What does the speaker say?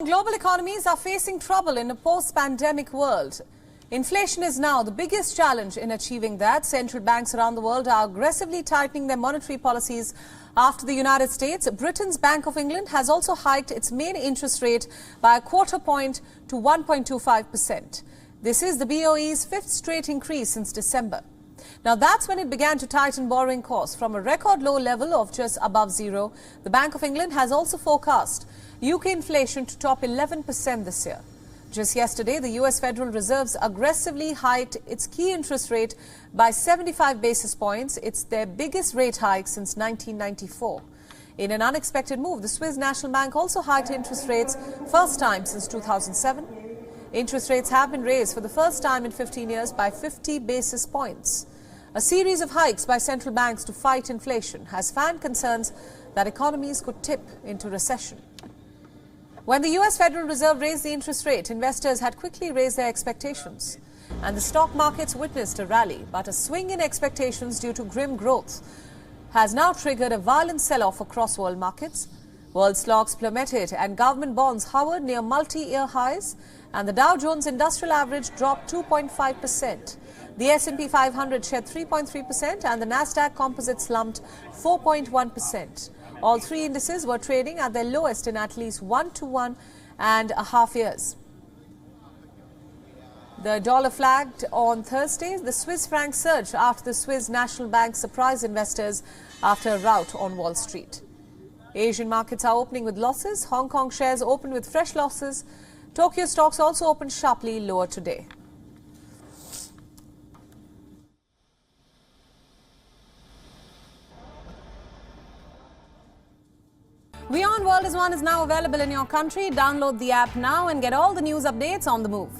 Global economies are facing trouble in a post-pandemic world. Inflation is now the biggest challenge in achieving that. Central banks around the world are aggressively tightening their monetary policies after the United States. Britain's Bank of England has also hiked its main interest rate by a quarter point to 1.25%. This is the BOE's fifth straight increase since December. Now, that's when it began to tighten borrowing costs from a record low level of just above zero. The Bank of England has also forecast UK inflation to top 11% this year. Just yesterday, the US Federal Reserve aggressively hiked its key interest rate by 75 basis points. It's their biggest rate hike since 1994. In an unexpected move, the Swiss National Bank also hiked interest rates, first time since 2007. Interest rates have been raised for the first time in 15 years by 50 basis points. A series of hikes by central banks to fight inflation has fanned concerns that economies could tip into recession. When the US Federal Reserve raised the interest rate, investors had quickly raised their expectations. And the stock markets witnessed a rally, but a swing in expectations due to grim growth has now triggered a violent sell-off across world markets. World stocks plummeted and government bonds hovered near multi-year highs, and the Dow Jones Industrial Average dropped 2.5%. The S&P 500 shed 3.3% and the Nasdaq Composite slumped 4.1%. All three indices were trading at their lowest in at least 1.5 years. The dollar flagged on Thursday. The Swiss franc surged after the Swiss National Bank surprised investors after a rout on Wall Street. Asian markets are opening with losses. Hong Kong shares opened with fresh losses. Tokyo stocks also opened sharply lower today. WION World is now available in your country. Download the app now and get all the news updates on the move.